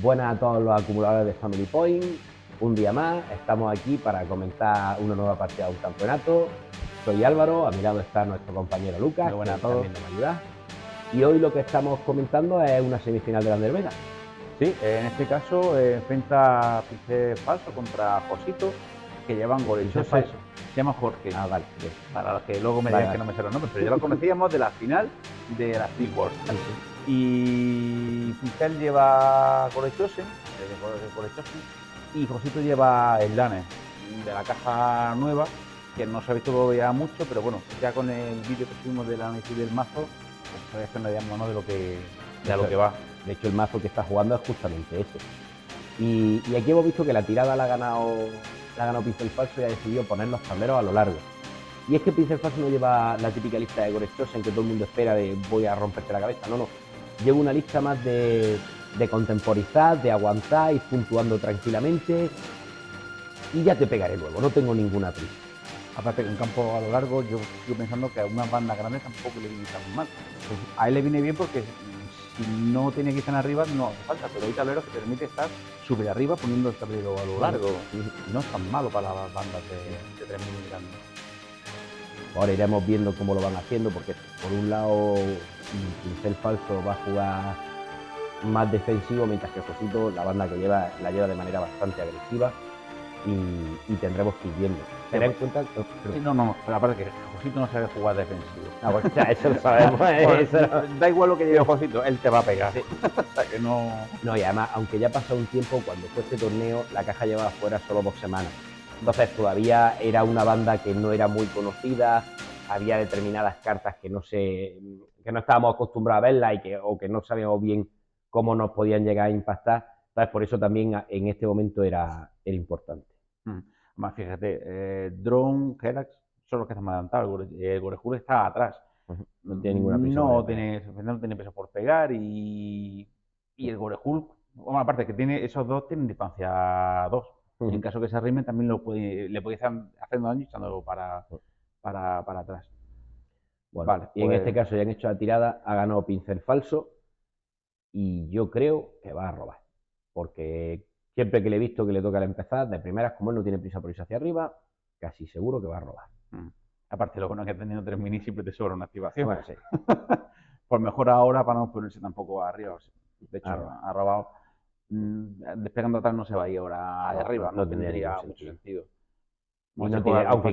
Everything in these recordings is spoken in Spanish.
Buenas a todos los acumuladores de Family Point. Un día más, estamos aquí para comentar una nueva partida de un campeonato. Soy Álvaro, a mi lado está nuestro compañero Lucas, Muy buenas que a todos. también nos va a ayudar. Y hoy lo que estamos comentando es una semifinal de la Andervera. Sí, en este caso enfrenta Pincel Falso contra Josito, que llevan Pincel Golechoso. Falso. Se llama Jorge. Vale, bien. Para los que luego me Vale. digan que no me sé los nombres, pero ya lo conocíamos de la final de la Steel Wars. Y Pincel lleva Golechosen, y Josito lleva el Lane, de la caja nueva, que no se ha visto todavía mucho, pero bueno, ya con el vídeo que subimos del análisis del mazo, pues sabéis que nos damos de lo que va. De hecho, el mazo que está jugando es justamente ese. Y aquí hemos visto que la tirada la ha ganado Pincel Falso y ha decidido poner los tableros a lo largo. Y es que Pincel Falso no lleva la típica lista de Gorechos en que todo el mundo espera de voy a romperte la cabeza. No. Lleva una lista más de contemporizar, de aguantar, ir puntuando tranquilamente y ya te pegaré luego, no tengo ninguna prisa. Aparte que un campo a lo largo, yo sigo pensando que a una banda grande tampoco le viene tan mal. A él le viene bien porque si no tiene que estar arriba no hace falta, pero hay tableros que permite estar súper arriba poniendo el tablero a lo largo. Y no es tan malo para las bandas de 3.000 grandes. Ahora iremos viendo cómo lo van haciendo, porque por un lado Pincel Falso va a jugar más defensivo, mientras que Josito, la banda que lleva, la lleva de manera bastante agresiva y tendremos que ir viendo. Ten en cuenta que... Sí, no, pero aparte que Josito no sabe jugar defensivo. Ah, pues ya, eso lo sabemos. Da igual lo que lleve Josito, él te va a pegar. Sí. Hasta que no... No, y además, aunque ya ha pasado un tiempo, cuando fue este torneo, la caja llevaba fuera solo 2 semanas. Entonces todavía era una banda que no era muy conocida, había determinadas cartas que no estábamos acostumbrados a verlas o que no sabíamos bien cómo nos podían llegar a impactar. Entonces por eso también en este momento era importante. Más fíjate, Drone, Helax son los que están más adelantados, el Gorejul está atrás. No tiene ninguna prisa. No tiene peso por pegar y el Gorejul, bueno, aparte que esos dos tienen distancia 2. En caso que se arrimen también le puede estar haciendo daño echándolo para atrás. Bueno, vale, y pues... en este caso ya han hecho la tirada, ha ganado Pincel Falso y yo creo que va a robar, porque siempre que le he visto que le toca al empezar, de primeras, como él no tiene prisa por irse hacia arriba, casi seguro que va a robar. Aparte, lo bueno es que teniendo 3 minis siempre te sobra una activación. Bueno, sí. Pues mejor ahora para no ponerse tampoco arriba. De hecho, ha robado. Despegando atrás no se va a ir ahora de arriba. No tendría mucho sentido. Aunque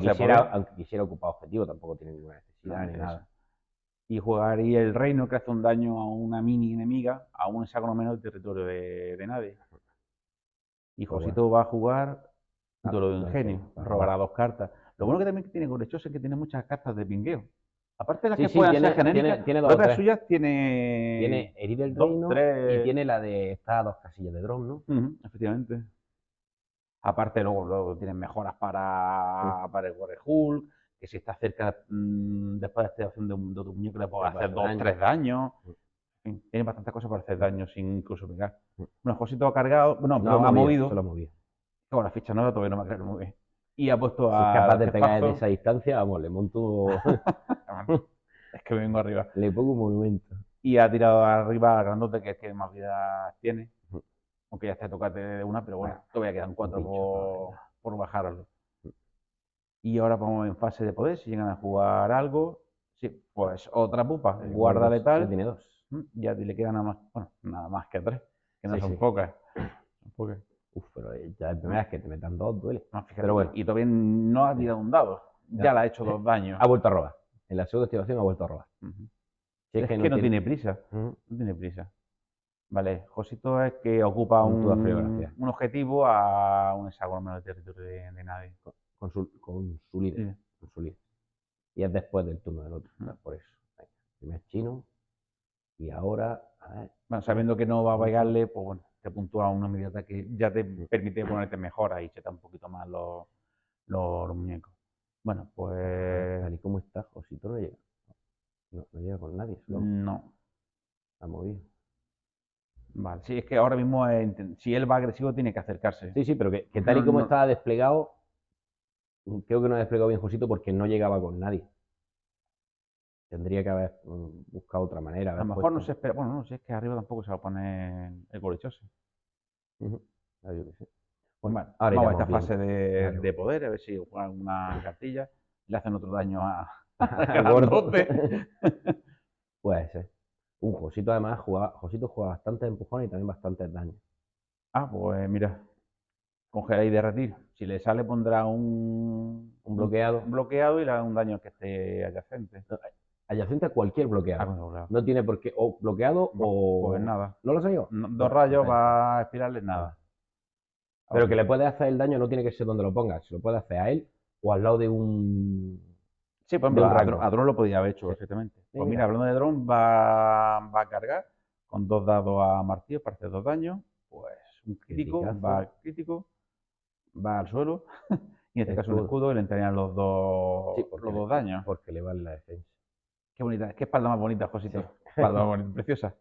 quisiera ocupar objetivo, tampoco tiene ninguna necesidad ni nada. Y jugaría el reino que hace un daño a una mini enemiga, a un hexágono menos del territorio de nadie. Y Josito va a jugar Duelo de Ingenio, robará 2 cartas. Lo bueno que también tiene Gorechoso es que tiene muchas cartas de pingueo. Aparte de las que pueden ser genéricas, tiene otras suyas tiene Herir el Reino y tiene la de estas 2 casillas de drone, ¿no? Efectivamente. Aparte luego tienen mejoras para el Gorejul, que si está cerca después de la activación de tu muñeco le puede hacer 2 o 3 daños. Tiene bastantes cosas para hacer daño sin incluso pegar. Bueno, Josito ha cargado, bueno, ha movido. Se lo ha movido. Con la ficha nueva todavía no me ha muy bien. Y ha puesto a... Si es capaz de pegar en esa distancia, vamos, le monto... Es que vengo arriba. Le pongo un monumento. Y ha tirado arriba al grandote, que es que más vida tiene. Aunque ya esté tocate de una, pero bueno, todavía quedan 4 por bajarlo. Y ahora vamos en fase de poder, si llegan a jugar algo, sí, pues otra pupa, guarda letal. Ya tiene 2. Ya le queda nada más, bueno, nada más que 3, que no son pocas. Son pocas. Pero ya de primera vez que te metan 2 duele. No, fíjate, pero bueno. Y todavía no ha tirado un dado. Ya le ha hecho 2 daños. Ha vuelto a robar. En la segunda activación ha vuelto a robar. Si es que no tiene prisa. No tiene prisa. Vale, Josito es que ocupa un objetivo a un hexágono menos del territorio de nadie. Con su líder. Sí. Con su líder. Y es después del turno del otro. Por eso. Venga, primer chino. Y ahora, a ver. Bueno, sabiendo que no va a pegarle, pues bueno, te puntúa una inmediata que ya te permite ponerte mejor ahí, cheta un poquito más los muñecos. Bueno, pues... Tal y como está, Josito no llega. No llega con nadie. Solo no. Ha movido. Vale, sí, es que ahora mismo, si él va agresivo, tiene que acercarse. Sí, pero que tal y como estaba desplegado, creo que no ha desplegado bien Josito porque no llegaba con nadie. Tendría que haber buscado otra manera. A lo mejor no se espera, bueno, no sé, es que arriba tampoco se va a poner el Golechoso. Ujú. Ah, yo qué sé. Bueno, Bueno, ahora vamos a iremos esta fase viendo. Claro. de poder, a ver si juegan una cartilla y le hacen otro daño a Al gordo. grandote. Puede ser. Josito además Josito juega bastantes empujones y también bastantes daños. Ah, pues mira, congelar y derretir. Si le sale, pondrá Un bloqueado. un bloqueado y le da un daño que esté adyacente. Adyacente a cualquier Ah, bloqueado. bueno, claro. No tiene por qué, o bloqueado o. Pues nada. ¿No lo sé yo? Dos rayos va a espirarle nada. Pero Ok. que le puede hacer el daño no tiene que ser donde lo pongas. Se lo puede hacer a él o al lado de un. Sí, por De ejemplo, un rango. a Dron lo podía haber hecho Sí. perfectamente. Sí, Pues mira. mira, hablando de Dron, va a cargar con 2 dados a martillo para hacer 2 daños. Pues un crítico, Criticazo. va crítico, va al suelo. Y en este caso un Escudo. escudo y le entrarían los Sí, los dos daños. porque le vale la defensa. Qué bonita, qué espalda más bonita, Josito. Espalda más bonita, preciosa.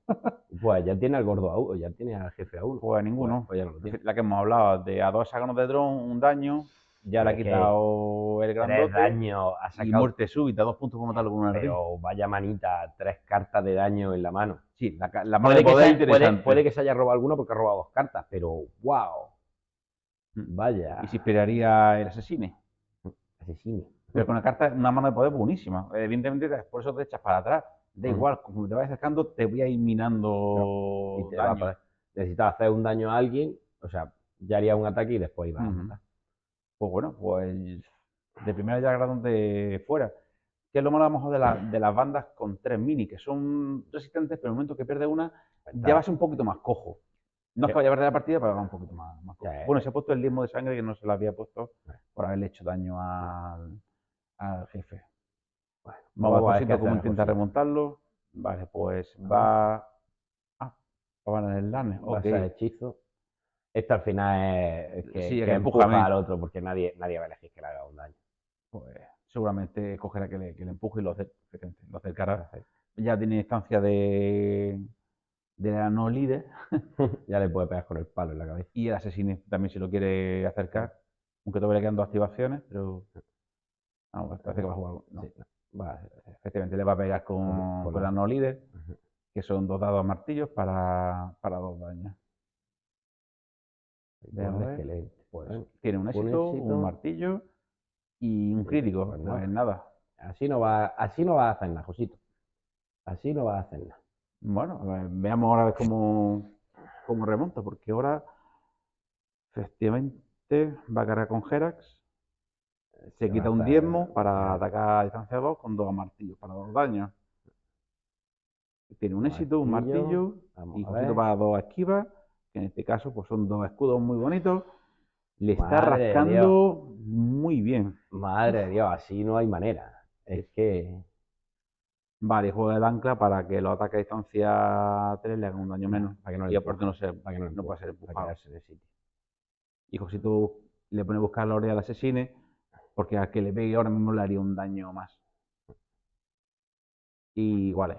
Pues ya tiene al gordo a uno, ya tiene al jefe a uno. Pues ninguno. Pues ya no lo tiene. La que hemos hablado, de a 2 hexágonos de Dron, un daño. Ya le ha Es que quitado el 3 grandote. daños ha Y sacado. muerte súbita, 2 puntos por matarlo con una ring. Pero vaya manita, 3 cartas de daño en la mano. Sí, la mano de poder interesante. Puede que se haya robado alguna porque ha robado 2 cartas, pero wow. Vaya. Y se esperaría el asesine. Asesino. Pero con una mano de poder buenísima. Evidentemente, por eso te echas para atrás. Da igual, como te vayas acercando, te voy a ir minando Y te va a poder. Necesitas hacer un daño a alguien, o sea, ya haría un ataque y después iba a matar. Pues bueno, pues de primera ya grado de fuera. Que es lo malo a lo mejor de las bandas con 3 mini, que son resistentes, pero en el momento que pierdes una, ya vas un poquito más cojo. No es que vaya a perder la partida, pero va un poquito más cojo. Bueno, se ha puesto el diezmo de sangre que no se lo había puesto por haberle hecho daño al jefe. Bueno, vamos a ver cómo intenta remontarlo. Vale, pues va a ganar el lane. Va a ser hechizo. Esto al final es que empuja al otro, porque nadie va a elegir que le haga un daño. Pues seguramente cogerá que le empuje y lo acercará. Ya tiene instancia de la no líder. Ya le puede pegar con el palo en la cabeza. Y el asesino también si lo quiere acercar. Aunque todavía le quedan 2 activaciones, pero. Vamos, parece que va a jugar. No. Sí, efectivamente le va a pegar con la no líder, que son 2 dados a martillos para 2 daños. Pues, tiene un éxito, un martillo y un crítico. Pues nada. Así no va a hacer nada, Josito. Así no va a hacer nada. Bueno, veamos ahora cómo remonta, porque ahora efectivamente va a cargar con Jerax. Se quita un diezmo para atacar a distancia 2 con 2 martillos para 2 daños. Tiene un éxito, un martillo y Josito para 2 esquivas, que en este caso pues son 2 escudos muy bonitos. Le está rascando muy bien. Madre de Dios, así no hay manera. Es que. Vale, juega el ancla para que los ataques a distancia 3 le hagan un daño menos. Para que no y aparte no pueda ser empujado. Y Josito le pone a buscar la orilla del asesine, porque a que le pegue ahora mismo le haría un daño más. Y vale.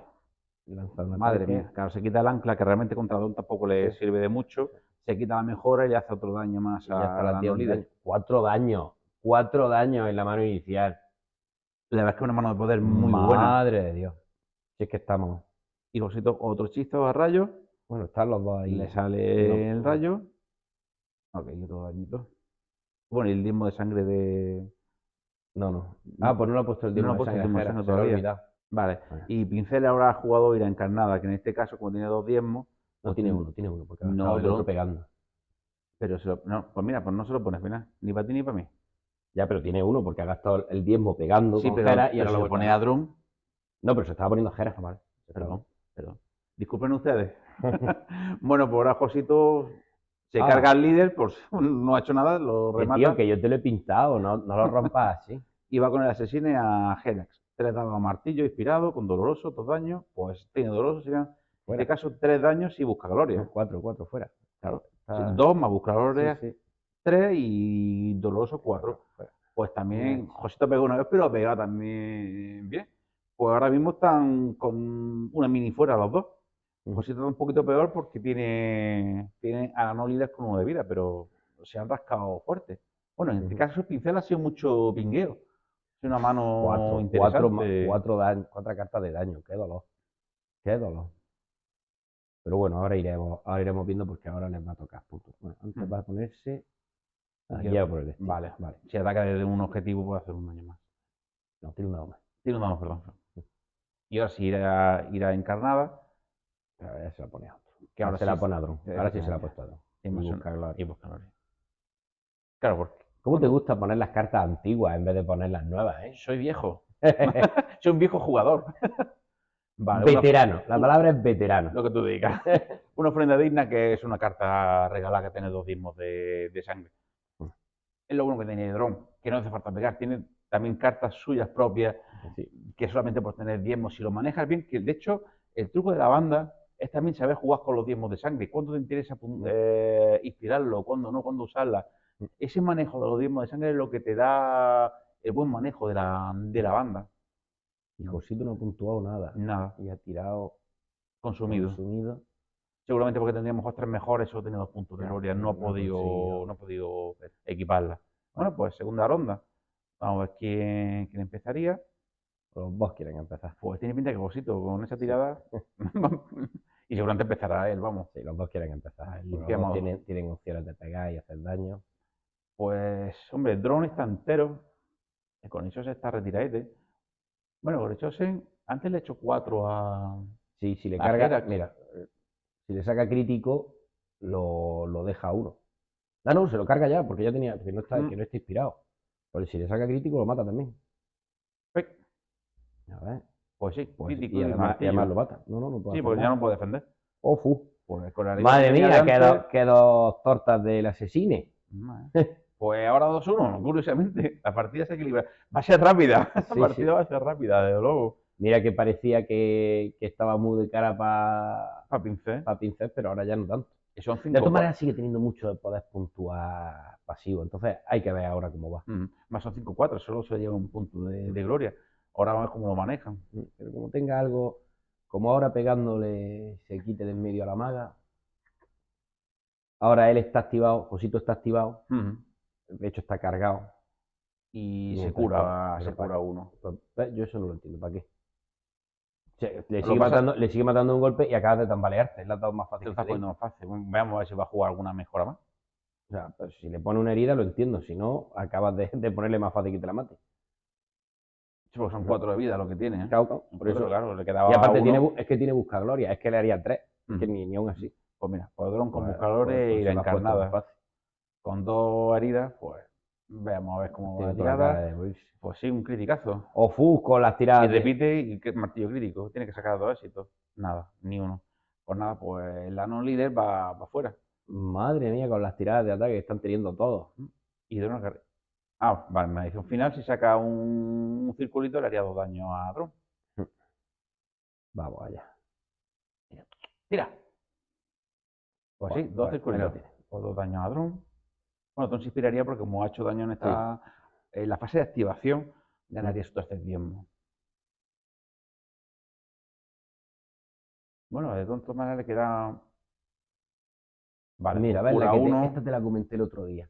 Madre mía, claro, se quita el ancla, que realmente contra Don tampoco le sirve de mucho. Se quita la mejora y le hace otro daño más a la líder. 4 daños. 4 daños en la mano inicial. La verdad es que es una mano de poder muy buena. Madre de Dios. Si es que estamos. Y Josito, otro hechizo a rayo. Bueno, están los dos ahí. Le sale el rayo. Ok, otro dañito. Bueno, y el diezmo de sangre de. No. Pues no lo he puesto el diezmo de sangre todavía. Vale. Y Pincel ahora ha jugado ira encarnada, que en este caso, como tiene 2 diezmos. No, tiene uno, porque ha estado el otro pegando. Pero pues mira, pues no se lo pones final, ni para ti ni para mí. Ya, pero tiene uno, porque ha gastado el diezmo pegando con Jera y ahora lo pone a Drum. No, pero se estaba poniendo Jera, vale. Perdón. Disculpen ustedes. Bueno, pues ahora Josito se carga al líder, pues no ha hecho nada, lo remata. Tío, que yo te lo he pintado, no lo rompas así. Y va con el asesine a Jerax. 3 dados a martillo, inspirado, con doloroso, 2 daños. Pues tiene doloroso, serían en este caso 3 daños y busca gloria. 4 fuera. Claro. 2 más busca gloria, 3 y doloroso 4. Pues también Josito pegó una vez, pero ha pegado también bien. Pues ahora mismo están con una mini fuera los dos. Josito está un poquito peor porque tiene a la no líder con 1 de vida, pero se han rascado fuerte. Bueno, en este caso el pincel ha sido mucho pingueo. Es una mano interesante. 4 cartas de daño, qué dolor. Pero bueno, ahora iremos viendo porque ahora les va a tocar puntos. Bueno, antes va a ponerse guiado por el destino. Vale, vale. Si ataca desde un objetivo, puede hacer un daño más. No, tiene un dado más. Tiene un dado, perdón. Y ahora sí irá encarnada. Pero ya se la pone a otro. Que ahora se sí la pone a Dron. Ahora sí se la ha efectivamente. puesto a Dron. Y Y más busca gloria. Y busca gloria. Claro, porque ¿Cómo te gusta poner las cartas antiguas en vez de poner las nuevas, soy viejo. Soy un viejo jugador. Vale, Veterano. La palabra es veterano. lo que tú digas. Una ofrenda digna, que es una carta regalada que tiene 2 diezmos de sangre. Es lo bueno que tiene Dron, que no hace falta pegar. Tiene también cartas suyas propias, Sí. que solamente por tener diezmos, si lo manejas bien, que de hecho el truco de la banda es también saber jugar con los diezmos de sangre. ¿Cuándo te interesa inspirarlo? ¿Cuándo no? ¿Cuándo usarla? Ese manejo de los diezmos de sangre es lo que te da el buen manejo de la banda. Y Josito no ha puntuado nada. Nada, Y ha tirado consumido. Seguramente porque tendríamos mejor 3 mejores, solo tiene 2 puntos de Ya, gloria. No no ha ha conseguido. podido equiparla. Bueno, pues segunda ronda. Vamos a ver quién empezaría. Los dos quieren empezar. Pues tiene pinta que Josito con esa tirada. Y seguramente empezará él, vamos. Sí, los dos quieren empezar. Los Limpiamos. dos tienen opciones de pegar y hacer daño. Pues, hombre, el drone está entero. El Conichose está retiradete. Bueno, Conichose, antes le he hecho 4 a. Sí, si le a carga, Herax. mira, si le saca crítico, lo deja a 1. No, se lo carga ya, porque ya tenía, que no está inspirado. Pero si le saca crítico, lo mata también. Pec. A ver. Pues sí, Pues, crítico y y además martillo. lo mata. No puede Sí, hacer porque ya nada. no puede defender. ¡Ofu! Pues con la Madre herida mía, de antes, que dos tortas del asesine. Pues ahora 2-1, curiosamente. La partida se equilibra. Va a ser rápida. La Sí, partida sí. va a ser rápida, desde luego. Mira que parecía que estaba muy de cara para Pincel. pincel, pero ahora ya no tanto. Y son De 5 todas maneras sigue teniendo mucho de poder puntuar pasivo, entonces hay que ver ahora cómo va. Más son 5-4, solo se lleva un punto de gloria. Ahora vamos a ver cómo lo manejan. Pero como tenga algo, como ahora pegándole se quite de en medio a la maga. Ahora él está activado, Josito está activado, de hecho está cargado. Y Mientras se cura, pero se cura uno. Pues, yo eso no lo entiendo, ¿para qué? O sea, le Lo pasa- sigue matando un golpe y acabas de tambalearte, es la dado más Se fácil lo que está te digo. poniendo más fácil. Veamos a ver si va a jugar alguna mejora más. O sea, pues, si le pone una herida lo entiendo, si no, acabas de ponerle más fácil que te la mate. Sí, porque son 4 de vida lo que tiene. Claro, Por eso, claro, le quedaba Y aparte uno. es que tiene busca gloria, es que le haría 3, Ujú. que ni aún así. Pues mira, Podrón con Pues, buscadores y se la lo has puesto encarnada. más fácil. Con 2 heridas, pues veamos a ver cómo va Tiene la toda la cara tirada. de morirse. Pues sí, un criticazo. O Fus con las Y tiradas. repite y que martillo crítico. Tiene que sacar 2 éxitos. Nada, ni uno. Pues nada, pues la no líder va afuera. Madre mía, con las tiradas de ataque que están teniendo todos. Y de una carrera. Vale, me dice un final, si saca un circulito le haría 2 daños a Dron. Vamos allá. Tira. Pues sí, 2 circulitos. Tiene. O 2 daños a Dron. Bueno, Dron se inspiraría porque como ha hecho daño en la fase de activación, ganaría su tercer diezmo. Bueno, de todas maneras le queda. Vale, Mira, pues ves cura que 1. esta te la comenté el otro día.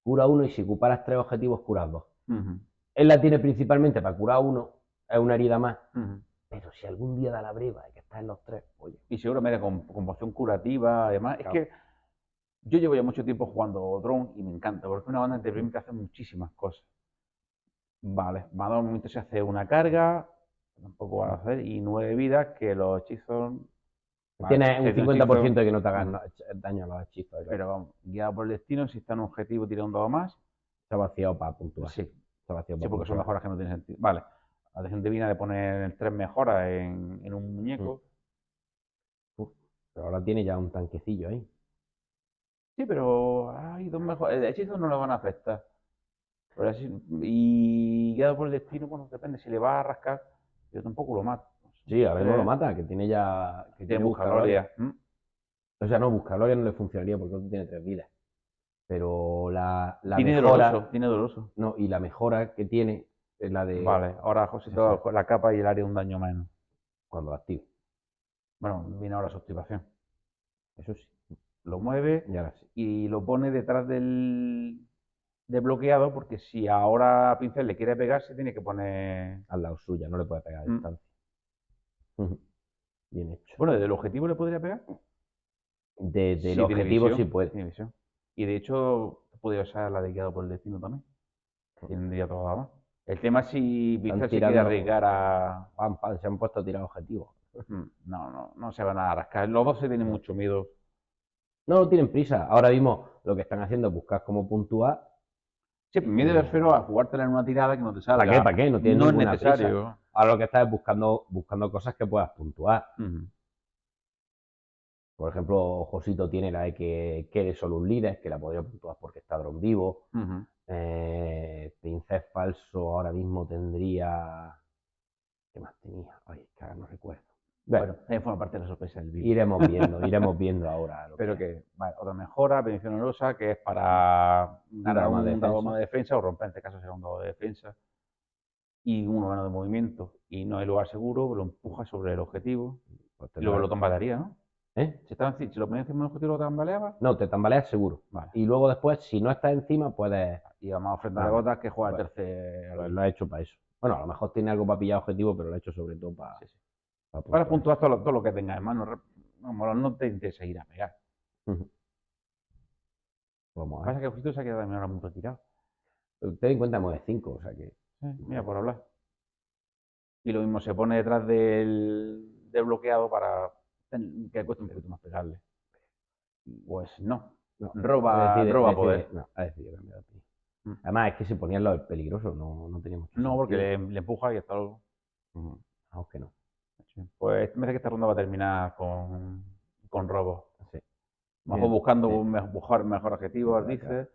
Cura 1 y si ocuparas 3 objetivos, curas 2. Ujú, Él la tiene principalmente para curar 1, es una herida más. ujú. Pero si algún día da la breva y que está en los 3, oye. Y seguramente con poción curativa, además. Claro. Es que yo llevo ya mucho tiempo jugando Drone y me encanta, porque es una banda que te permite hacer muchísimas cosas. Vale, va a dar un momento se hace una carga, tampoco va a hacer, y 9 vidas, que los hechizos. Tienes un si es 50% hechizo, de que no te hagas daño a los hechizos. pero vamos, guiado por el destino, si está en un objetivo, tira un dado más. Se ha vaciado para puntuar. Sí, Se ha vaciado sí, para porque son puntuar. mejoras que no tienen sentido. Vale, la decisión divina de poner 3 mejoras en un muñeco. Pero ahora tiene ya un tanquecillo ahí. Sí, pero hay 2 mejoras. El hechizo no le van a afectar. Pero y guiado por el destino, bueno, depende si le va a rascar, yo tampoco lo mato. Sí, a ver cómo lo mata, que tiene ya. Que Tiene buscagloria. O sea, no, buscagloria no le funcionaría porque otro tiene 3 vidas. Pero la Tiene mejora. doloroso, tiene doloroso. No, y la mejora que tiene es la de. Vale, ahora José te va la capa y el área un daño menos. Cuando la active. Bueno, viene ahora su activación. Eso sí. Lo mueve Y ahora sí. y lo pone detrás del bloqueado, porque si ahora Pincel le quiere pegar, se tiene que poner. Al lado suya, no le puede pegar a distancia. bien hecho. Bueno, ¿desde el objetivo le podría pegar? Desde Sí, el tiene objetivo visión, sí puede. tiene visión. Y de hecho, podría usar la de Guiado por el Destino también. Tendría todo más. El tema es si Están Pincel se quiere tirando, arriesgar a... se han puesto a tirar objetivos. No se van a rascar. Los dos se tienen mucho miedo. No tienen prisa. Ahora mismo lo que están haciendo es buscar cómo puntuar. Sí, miedo me refiero a jugártela en una tirada que no te salga. ¿Para qué? ¿Para qué? No tienen No es ninguna necesario. prisa. Ahora lo que estás es buscando cosas que puedas puntuar. Por ejemplo, Josito tiene la de que quiere solo un líder, que la podría puntuar porque está dron vivo. Pincel falso ahora mismo tendría... ¿Qué más tenía? Ay, es que ahora no recuerdo. Bueno, también forma parte de la sorpresa del vídeo. Iremos viendo ahora. Pero que, vale, otra mejora, bendición onerosa, que es para ganar un dado más de defensa o romper, en este caso será un dado de defensa. Y uno menos de movimiento. Y no hay lugar seguro, lo empuja sobre el objetivo. Pues Y luego lo tambalearía, ¿no? ¿Eh? Si lo ponías encima del objetivo, ¿lo tambaleaba? No, te tambaleas seguro. Vale. Y luego después, si no estás encima, puedes... Y vamos a ofrendar de gotas que juega el tercer... Pues lo ha hecho para eso. Bueno, a lo mejor tiene algo para pillar objetivo, pero lo ha hecho sobre todo para... Sí. Para puntuar todo lo que tengas en mano. No te interesa ir a pegar. Vamos a ver. Pasa que Josito se ha quedado también ahora muy retirado. Ten en cuenta mueve 5, o sea que... Mira, por hablar. Y lo mismo se pone detrás del bloqueado para que cueste un poquito más pegarle. Pues no. Roba poder. No, ha decidido cambiar de opinión. Además, es que se ponía al lado del peligroso, no tenía mucho sentido. No, porque le empuja y hasta luego. Aunque no. Pues me parece que esta ronda va a terminar con robo. Sí. Vamos buscando un mejor objetivo, dice.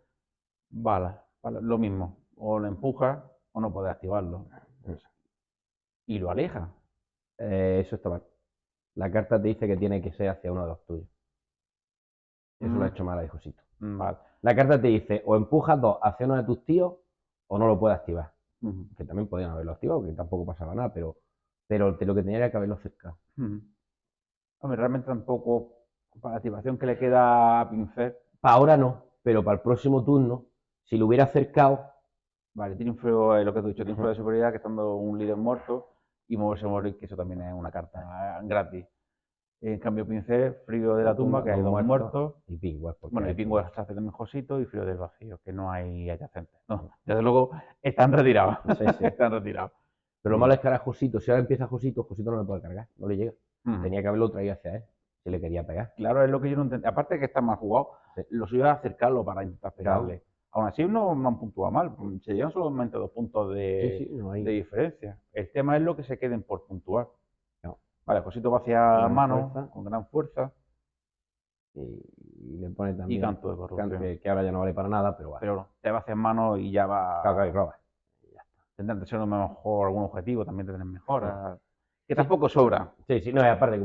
Vale, lo mismo. O lo empuja o no puede activarlo. Y lo aleja. Eso está mal. La carta te dice que tiene que ser hacia uno de los tuyos. Eso lo ha hecho mal a Josito. Vale. La carta te dice o empujas 2 hacia uno de tus tíos o no lo puedes activar. Que también podían haberlo activado, que tampoco pasaba nada, pero lo que tenía era que haberlo cercado. Hombre, realmente tampoco, para la activación que le queda a Pincel. Para ahora no, pero para el próximo turno, si lo hubiera acercado... Vale, tiene un frío, lo que te he dicho, tiene un frío de superioridad, que estando un líder muerto, y moverse a morir, que eso también es una carta gratis. En cambio, Pincel, frío de la tumba, que hay 2 muertos. Y Pingües. Bueno, y Pingües se hace también Josito, y frío del vacío, que no hay adyacentes. No, desde luego, están retirados. Sí. Están retirados. Pero lo malo es que ahora Josito, si ahora empieza Josito no le puede cargar, no le llega. Tenía que haberlo traído hacia él, si le quería pegar. Claro, es lo que yo no entiendo. Aparte de que está mal jugado, lo suyo es acercarlo para intentar pegarle. Claro. Aún así no han puntuado mal, se llevan solamente 2 puntos de diferencia. El tema es lo que se queden por puntuar. No. Vale, Josito va hacia mano, con gran fuerza. Y le pone también... Y canto de corrupción. Que ahora ya no vale para nada, pero vale. Pero te va hacia mano y ya va... Caca y roba. Tendrán que ser a lo mejor algún objetivo, también tendrán mejoras. Que tampoco sobra. Sí, no, y aparte,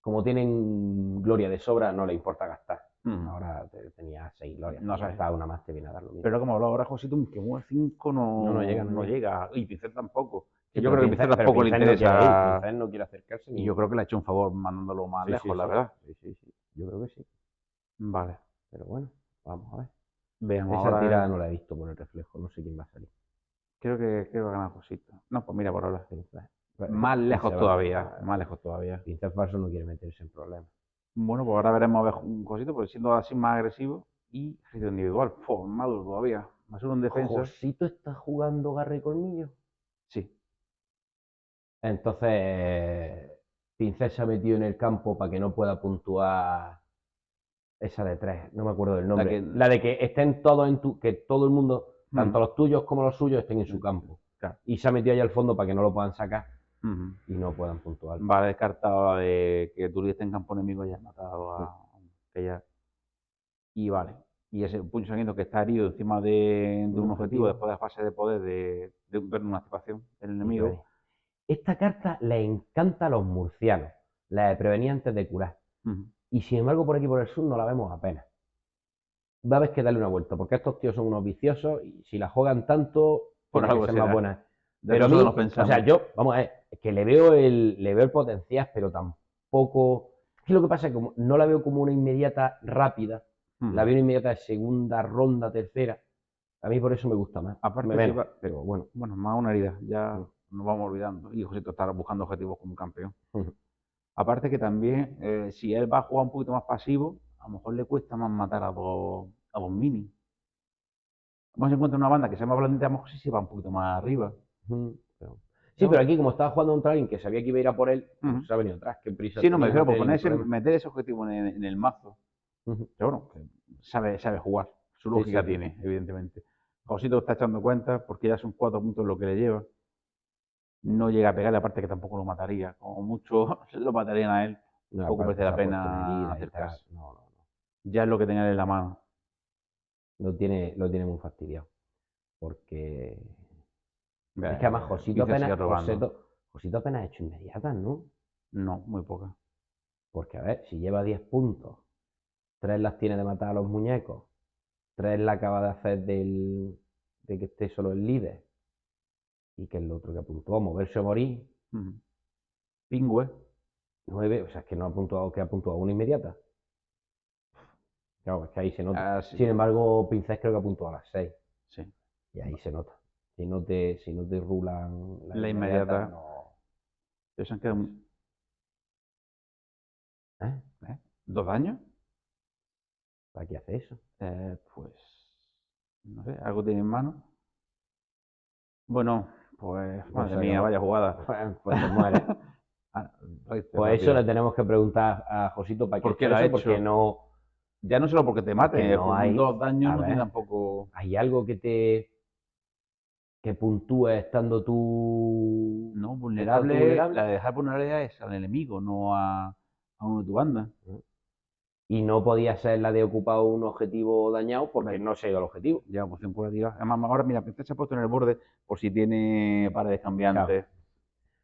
como tienen gloria de sobra, no le importa gastar. Ahora tenía 6 glorias. No sabes. Una más te viene a dar lo mismo. Pero como ahora Josito, que mueve 5 no llega. Y Pincel tampoco. Sí, yo creo que Pincel tampoco le interesa. Pincel no quiere acercarse. Y yo creo que le ha hecho un favor mandándolo más lejos, la verdad. Sí. Yo creo que sí. Vale. Pero bueno, vamos a ver. Veamos. Esa tirada no la he visto por el reflejo, no sé quién va a salir. Creo que va a ganar Josito. No, pues mira, por ahora. Más lejos todavía. Pincel falso no quiere meterse en problemas. Bueno, pues ahora veremos a ver un Josito, porque siendo así más agresivo y gestión individual. Más duro todavía. Más uno en defensa. ¿Josito está jugando garra y colmillo? Sí. Entonces, Pincel se ha metido en el campo para que no pueda puntuar esa de 3, no me acuerdo del nombre. La de que estén todos que todo el mundo, tanto los tuyos como los suyos, estén en su campo. Claro. Y se ha metido ahí al fondo para que no lo puedan sacar y no puedan puntuar. Vale, descartado de que tú estés en campo enemigo y hayas matado a aquella. Y vale. Y ese puncho sanguíneo que está herido encima de un objetivo después de la fase de poder de una activación del enemigo. Esta carta le encanta a los murcianos, la de prevenir antes de curar. Y sin embargo, por aquí por el sur no la vemos apenas. Va a haber que darle una vuelta, porque estos tíos son unos viciosos y si la juegan tanto, por algo ser más buenas. Pero a mí, o sea, yo, vamos a ver, que le veo el potencial, pero tampoco... Es que lo que pasa es que no la veo como una inmediata rápida, la veo una inmediata de segunda ronda, tercera. A mí por eso me gusta más. Aparte, pero bueno. Bueno, más una herida, ya... nos vamos olvidando. Y Josito está buscando objetivos como campeón. Ujú. Aparte que también, si él va a jugar un poquito más pasivo, a lo mejor le cuesta más matar a dos mini. Vamos a encontrar una banda que se llama Blandita, a lo mejor sí se va un poquito más arriba. Sí, pero aquí como estaba jugando contra alguien que sabía que iba a ir a por él, pues Ujú. se ha venido atrás. ¿Qué prisa Sí, no me tenía? refiero por No tenía ningún ponerse, problema. meter ese objetivo en el mazo. Ujú. Pero bueno, que sabe jugar. Su Sí, lógica sí. tiene, evidentemente. Josito está echando cuenta porque ya son 4 puntos lo que le lleva. No llega a pegarle, aparte que tampoco lo mataría. Como mucho lo matarían a él. No, Poco merece la aparte se ha puesto en pena heridas y tal. acercarse. No. Ya es lo que tenía él en la mano. Lo tiene muy fastidiado. Porque es que además Pincel sigue robando. Josito apenas ha hecho inmediatas, ¿no? No, muy poca. Porque a ver, si lleva 10 puntos, 3 las tiene de matar a los muñecos, 3 la acaba de hacer de que esté solo el líder, y que es lo otro que apuntó, moverse o morir, Ujú. Pingüe. 9, o sea, es que no ha puntuado, que ha puntuado una inmediata. Claro, es que ahí se nota. Ah, sí. Sin embargo, Pincés creo que ha puntuado a las 6, Sí. y ahí se nota. Si no te rulan La inmediata. no. Ellos se han quedado. ¿Eh? 2 daños. ¿Para qué hace eso? Pues. No sé, algo tiene en mano. Bueno, pues. Madre se mía, acabó. vaya jugada. Pues te muere. Ah, raíz Pues eso rápida. le tenemos que preguntar a Josito para ¿Por qué qué lo ha eso, porque hecho? no Ya no solo porque te mate, Porque no por hay- 2 daños a no tiene ver. tampoco. hay algo que puntúe estando tú No, estando tú vulnerable. La de dejar vulnerable es al enemigo, no a uno de tu banda. y no podía ser la de ocupar un objetivo dañado porque Vale. no se ha ido al objetivo. Ya, opción curativa. Además, ahora mira, Princesa se ha puesto en el borde por si tiene paredes cambiantes.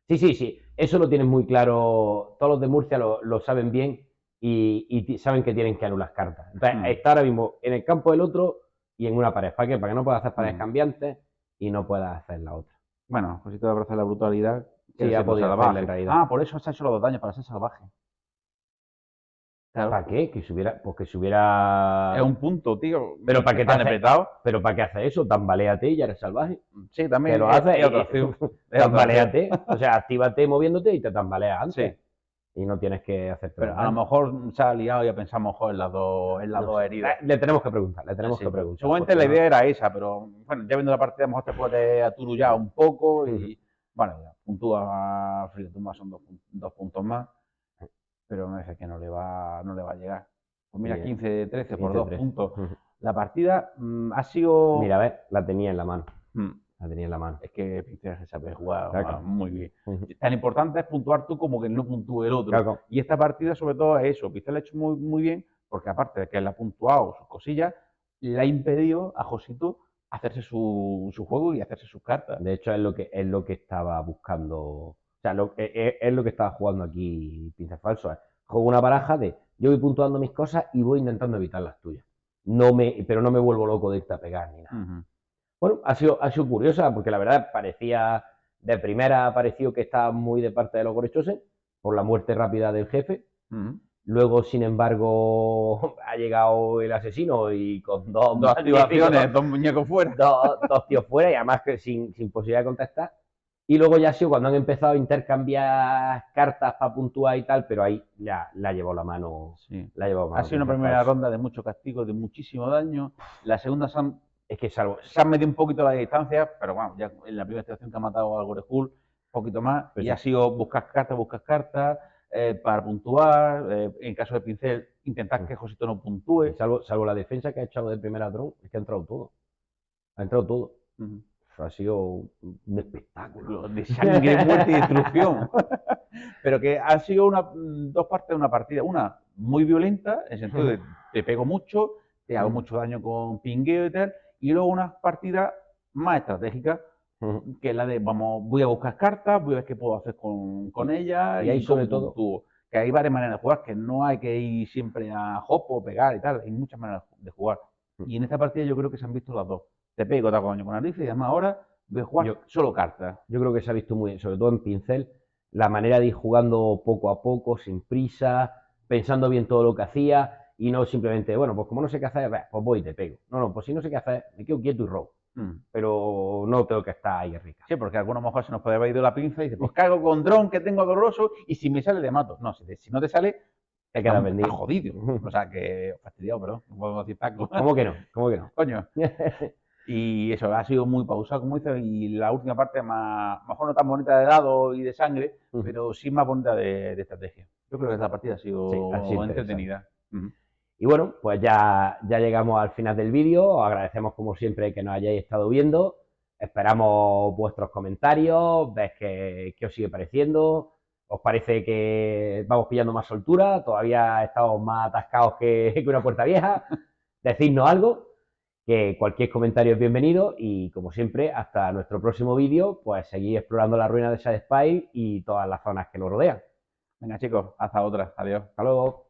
Sí, eso lo tienen muy claro, todos los de Murcia lo saben bien y saben que tienen que anular cartas. Entonces, está ahora mismo en el campo del otro y en una pared. ¿Para qué? Para que no puedas hacer paredes cambiantes y no puedas hacer la otra. Bueno, Josito de abrazar la brutalidad. Sí, ha podido hacerla en realidad. Ah, por eso se ha hecho los 2 daños, para ser salvaje. Claro. ¿Para qué? Pues que se hubiera... Es un punto, tío. Pero ¿para qué te tan hace- apretado. ¿Pero para qué hace eso? Tambaleate y ya eres salvaje. Sí, también Te lo hace es otra opción. Es otra opción. tambaleate. O sea, actívate moviéndote y te tambaleas antes. Sí. Y no tienes que hacer Pero a lo mejor se ha liado y ya pensamos mejor en las dos heridas. Le tenemos que preguntar, Sí, seguramente la idea era esa, pero bueno, ya viendo la partida, a lo mejor te puede aturullar un poco y bueno, ya puntúa Frigatuma, son 2 puntos más, pero me parece que no le va a llegar. Pues mira, 15-13 por 2 puntos. La partida ha sido. Mira, a ver, la tenía en la mano. Mm, La tenía en la mano. Es que Pincel se sabe jugar Claro. muy bien. Tan importante es puntuar tú como que no puntúe el otro. Claro. Y esta partida, sobre todo, es eso. Pincel lo ha hecho muy bien, porque aparte de que él ha puntuado sus cosillas, le ha impedido a Josito hacerse su juego y hacerse sus cartas. De hecho, es lo que estaba buscando. O sea, es lo que estaba jugando aquí Pincel Falso. Juego una baraja de yo voy puntuando mis cosas y voy intentando evitar las tuyas. Pero no me vuelvo loco de irte a pegar ni nada. Bueno, ha sido curiosa porque la verdad de primera pareció que estaba muy de parte de los Gorechoses por la muerte rápida del jefe. Luego, sin embargo, ha llegado el asesino y con dos activaciones, 2 muñecos fuera. Dos tíos fuera y además que sin posibilidad de contestar. Y luego ya ha sido cuando han empezado a intercambiar cartas para puntuar y tal, pero ahí ya la ha llevado la mano. Sí. La ha llevado Ha sido una primera ronda de mucho castigo, de muchísimo daño. La segunda se han medido un poquito la distancia, pero bueno, ya en la primera situación que ha matado al Gorehul, un poquito más, y ha sido buscar cartas para puntuar. En caso de Pincel, intentar que Josito no puntúe. Salvo la defensa que ha echado de primera dron, es que ha entrado todo. Ha entrado todo. Ha sido un espectáculo de sangre, muerte y destrucción. Pero que han sido 2 partes de una partida. Una muy violenta, en el sentido de te pego mucho, te hago mucho daño con pingueo y tal. Y luego una partida más estratégica, que es la de voy a buscar cartas, voy a ver qué puedo hacer con ellas. Y ahí sobre todo. Que hay varias maneras de jugar, que no hay que ir siempre a hopo, pegar y tal. Hay muchas maneras de jugar. Y en esta partida yo creo que se han visto las dos. Te pego, te hago daño con narices y además ahora voy a jugar solo cartas. Yo creo que se ha visto muy bien, sobre todo en Pincel, la manera de ir jugando poco a poco, sin prisa, pensando bien todo lo que hacía y no simplemente, bueno, pues como no sé qué hacer, pues voy y te pego. No, pues si no sé qué hacer, me quedo quieto y robo. pero no tengo que estar ahí rica. Sí, porque a algunos mejor se nos puede haber ido la pinza y dice, pues cago con dron que tengo doloroso y si me sale le mato. No, si no te sale, Te quedas está vendido. jodido. O sea, que fastidiado, perdón. No puedo decir taco. ¿Cómo que no? ¿Cómo que no? Coño. Y eso, ha sido muy pausado, como dices, y la última parte más, mejor no tan bonita de dado y de sangre, pero sí más bonita de estrategia. Yo creo que esta partida ha sido, entretenida. Y bueno, pues ya llegamos al final del vídeo. Os agradecemos como siempre que nos hayáis estado viendo. Esperamos vuestros comentarios, ver qué os sigue pareciendo. ¿Os parece que vamos pillando más soltura? ¿Todavía estamos más atascados que una puerta vieja? Decidnos algo, que cualquier comentario es bienvenido. Y como siempre, hasta nuestro próximo vídeo, pues seguid explorando la ruina de Shadespire y todas las zonas que nos rodean. Venga chicos, hasta otra. Adiós. Hasta luego.